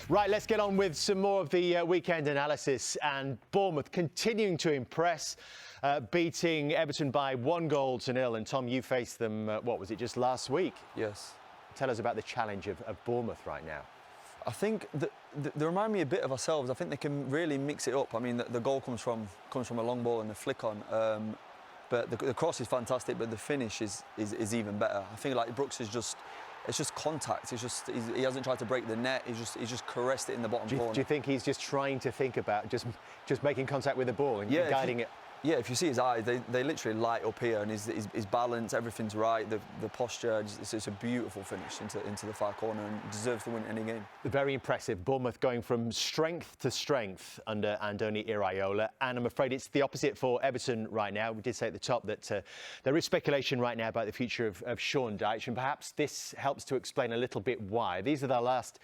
Right, let's get on with some more of the weekend analysis. And Bournemouth continuing to impress, beating Everton by 1-0. And Tom, you faced them, what was it, just last week? Yes. Tell us about the challenge of Bournemouth right now. I think they remind me a bit of ourselves. I think they can really mix it up. I mean, the goal comes from a long ball and a flick on. But the cross is fantastic, but the finish is even better. I think like Brooks is just. It's just contact. He hasn't tried to break the net. He's just caressed it in the bottom corner. Do you think he's just trying to think about just making contact with the ball and guiding it? Yeah, if you see his eyes, they literally light up here, and his balance, everything's right. The posture, it's a beautiful finish into the far corner, and deserves to win any game. Very impressive. Bournemouth going from strength to strength under Andoni Iraola, and I'm afraid it's the opposite for Everton right now. We did say at the top that there is speculation right now about the future of Sean Dyche, and perhaps this helps to explain a little bit why. These are their last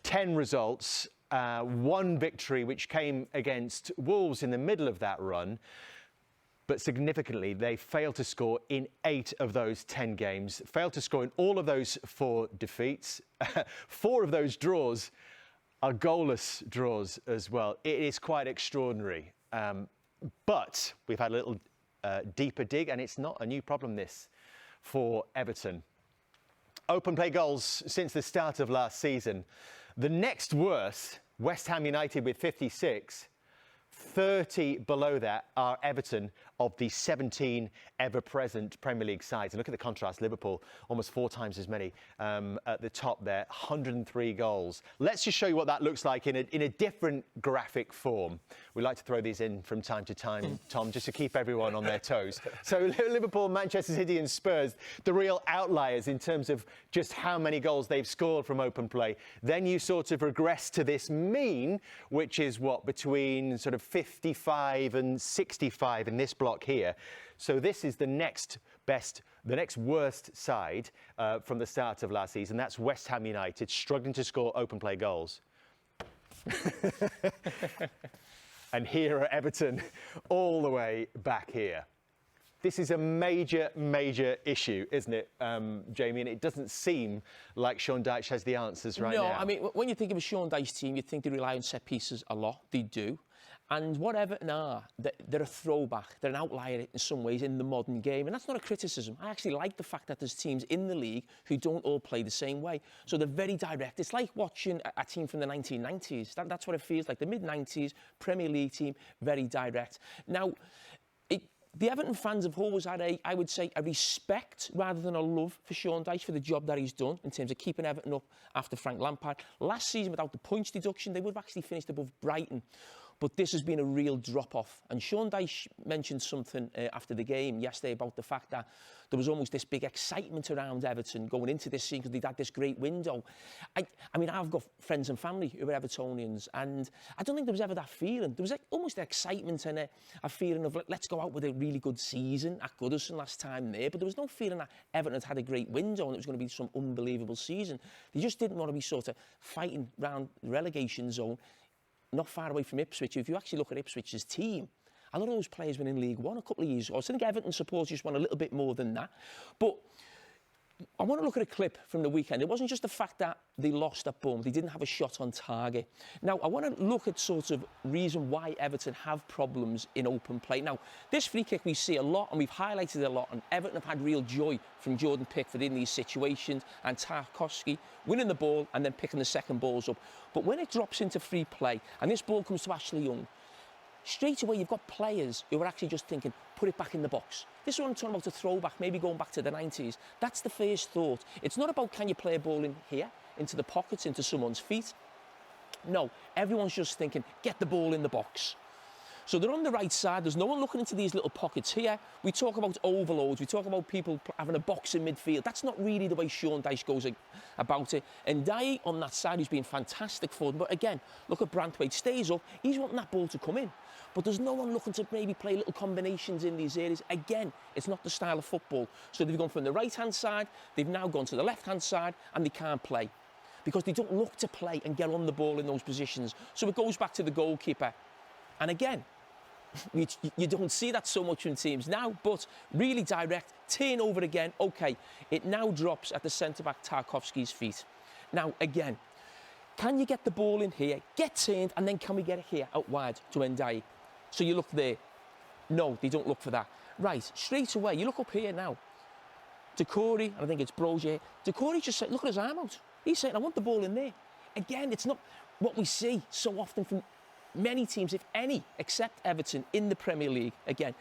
10 results. One victory which came against Wolves in the middle of that run, but significantly they failed to score in 8 of those 10 games, failed to score in all of those 4 defeats. 4 of those draws are goalless draws as well. It is quite extraordinary. But we've had a little deeper dig, and it's not a new problem, this, for Everton. Open play goals since the start of last season. The next worst, West Ham United with 56. 30 below that are Everton, of the 17 ever-present Premier League sides. And look at the contrast. Liverpool, almost 4 times as many at the top there, 103 goals. Let's just show you what that looks like in a different graphic form. We like to throw these in from time to time, Tom, just to keep everyone on their toes. So Liverpool, Manchester City and Spurs, the real outliers in terms of just how many goals they've scored from open play. Then you sort of regress to this mean, which is what, between sort of 55 and 65 in this block here. So this is the next worst side from the start of last season. That's West Ham United, struggling to score open play goals. And here are Everton, all the way back here. This is a major, major issue, isn't it, Jamie? And it doesn't seem like Sean Dyche has the answers right now. No, I mean, when you think of a Sean Dyche team, you think they rely on set pieces a lot. They do. And what Everton are, they're a throwback. They're an outlier in some ways in the modern game. And that's not a criticism. I actually like the fact that there's teams in the league who don't all play the same way. So they're very direct. It's like watching a team from the 1990s. That's what it feels like. The mid-90s, Premier League team, very direct. Now, the Everton fans have always had I would say, a respect rather than a love for Sean Dyche for the job that he's done in terms of keeping Everton up after Frank Lampard. Last season, without the points deduction, they would have actually finished above Brighton. But this has been a real drop-off. And Sean Dyche mentioned something after the game yesterday about the fact that there was almost this big excitement around Everton going into this season because they'd had this great window. I mean, I've got friends and family who are Evertonians, and I don't think there was ever that feeling. There was almost excitement and a feeling of, let's go out with a really good season at Goodison last time there. But there was no feeling that Everton had a great window and it was going to be some unbelievable season. They just didn't want to be sort of fighting around the relegation zone, not far away from Ipswich. If you actually look at Ipswich's team, a lot of those players were in League One a couple of years ago. So I think Everton supporters just want a little bit more than that. But I want to look at a clip from the weekend. It wasn't just the fact that they lost at Bournemouth. They didn't have a shot on target. Now, I want to look at sort of reason why Everton have problems in open play. Now, this free kick we see a lot, and we've highlighted it a lot, and Everton have had real joy from Jordan Pickford in these situations, and Tarkowski winning the ball and then picking the second balls up. But when it drops into free play, and this ball comes to Ashley Young, straight away you've got players who are actually just thinking, put it back in the box. This is what I'm talking about, a throwback, maybe going back to the 90s. That's the first thought. It's not about can you play a ball in here, into the pockets, into someone's feet. No, everyone's just thinking, get the ball in the box. So they're on the right side. There's no one looking into these little pockets here. We talk about overloads. We talk about people having a box in midfield. That's not really the way Sean Dyche goes about it. And Dyche on that side, who's been fantastic for them. But again, look at Branthwaite, stays up. He's wanting that ball to come in. But there's no one looking to maybe play little combinations in these areas. Again, it's not the style of football. So they've gone from the right-hand side, they've now gone to the left-hand side, and they can't play. Because they don't look to play and get on the ball in those positions. So it goes back to the goalkeeper. And again, you don't see that so much in teams now, but really direct, turn over again. OK, it now drops at the centre-back Tarkowski's feet. Now, again, Can you get the ball in here, get turned, and then can we get it here out wide to Ndiaye? So you look there. No, they don't look for that. Right, straight away, you look up here now. Decore, I think it's Brozier. Decore just said, look at his arm out. He's saying, I want the ball in there. Again, it's not what we see so often from many teams, if any, except Everton in the Premier League. Again,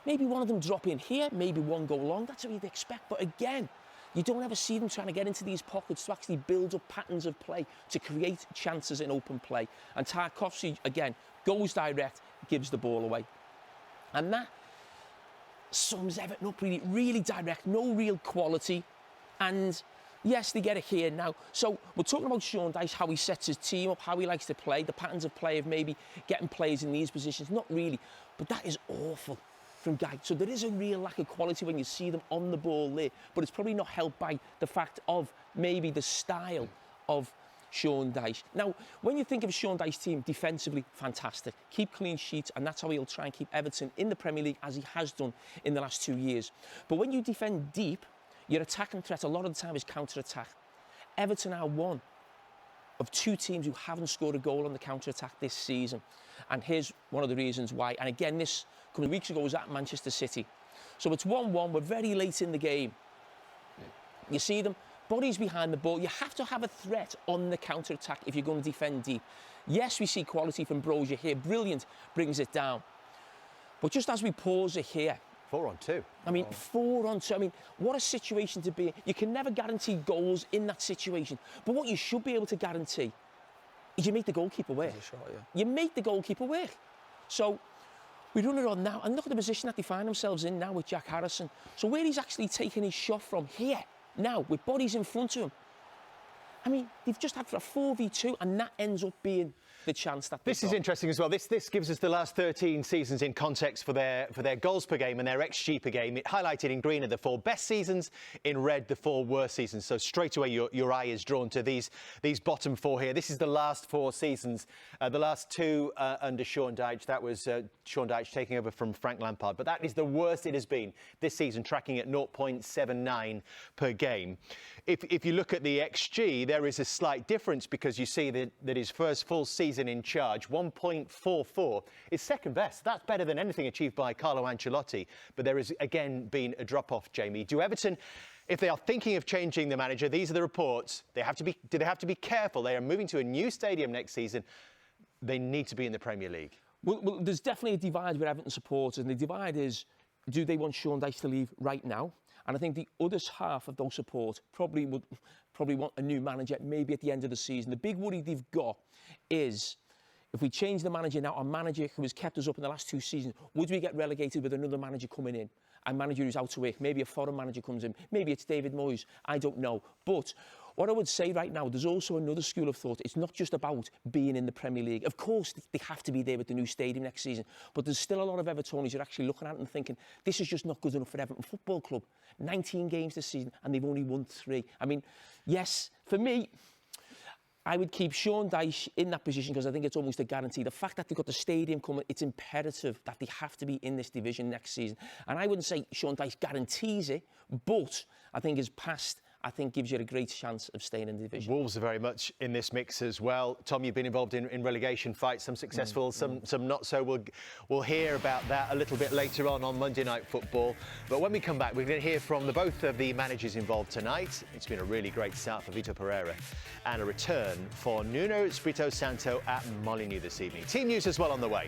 maybe one of them drop in here, maybe one go long. That's what you'd expect. But again, you don't ever see them trying to get into these pockets to actually build up patterns of play, to create chances in open play. And Tarkowski, again, goes direct, gives the ball away. And that sums Everton up really, really direct, no real quality. And yes, they get it here now. So we're talking about Sean Dyche, how he sets his team up, how he likes to play, the patterns of play of maybe getting players in these positions. Not really, but that is awful from Dyche. So there is a real lack of quality when you see them on the ball there, but it's probably not helped by the fact of maybe the style of Sean Dyche. Now, when you think of Sean Dyche's team, defensively, fantastic. Keep clean sheets, and that's how he'll try and keep Everton in the Premier League, as he has done in the last 2 years. But when you defend deep, your attacking threat a lot of the time is counter-attack. Everton are one of 2 teams who haven't scored a goal on the counter-attack this season. And here's one of the reasons why. And again, this a couple of weeks ago was at Manchester City. So it's 1-1, we're very late in the game. You see them, bodies behind the ball. You have to have a threat on the counter-attack if you're going to defend deep. Yes, we see quality from Brozier here. Brilliant, brings it down. But just as we pause it here, 4-on-2. I mean, 4-on-2. I mean, what a situation to be in. You can never guarantee goals in that situation. But what you should be able to guarantee is you make the goalkeeper work. Shot, yeah. You make the goalkeeper work. So we run it on now. And look at the position that they find themselves in now with Jack Harrison. So where he's actually taking his shot from here, now, with bodies in front of him. I mean, they've just had for a 4v2, and that ends up being the chance that This is interesting as well. This gives us the last 13 seasons in context for their goals per game and their XG per game. It highlighted in green are the 4 best seasons, in red the 4 worst seasons. So straight away your eye is drawn to these bottom 4 here. This is the last 4 seasons. The last 2 under Sean Dyche. That was Sean Dyche taking over from Frank Lampard. But that is the worst it has been this season, tracking at 0.79 per game. If you look at the XG, there is a slight difference because you see that his first full season in charge, 1.44, is second best. That's better than anything achieved by Carlo Ancelotti. But there has again been a drop-off, Jamie. Do Everton, if they are thinking of changing the manager, these are the reports, do they have to be careful? They are moving to a new stadium next season. They need to be in the Premier League. Well, there's definitely a divide with Everton supporters, and the divide is, do they want Sean Dyche to leave right now? And I think the other half of those support probably want a new manager maybe at the end of the season. The big worry they've got is, if we change the manager now, a manager who has kept us up in the last 2 seasons, would we get relegated with another manager coming in? A manager who's out of work, maybe a foreign manager comes in, maybe it's David Moyes, I don't know. But what I would say right now, there's also another school of thought. It's not just about being in the Premier League. Of course, they have to be there with the new stadium next season, but there's still a lot of Evertonians who are actually looking at it and thinking, this is just not good enough for Everton Football Club. 19 games this season, and they've only won 3. I mean, yes, for me, I would keep Sean Dyche in that position because I think it's almost a guarantee. The fact that they've got the stadium coming, it's imperative that they have to be in this division next season. And I wouldn't say Sean Dyche guarantees it, but I think his past, I think, gives you a great chance of staying in the division. Wolves are very much in this mix as well. Tom, you've been involved in relegation fights, some successful, some not so. We'll hear about that a little bit later on Monday Night Football. But when we come back, we're going to hear from both of the managers involved tonight. It's been a really great start for Vitor Pereira and a return for Nuno Espirito Santo at Molineux this evening. Team news as well on the way.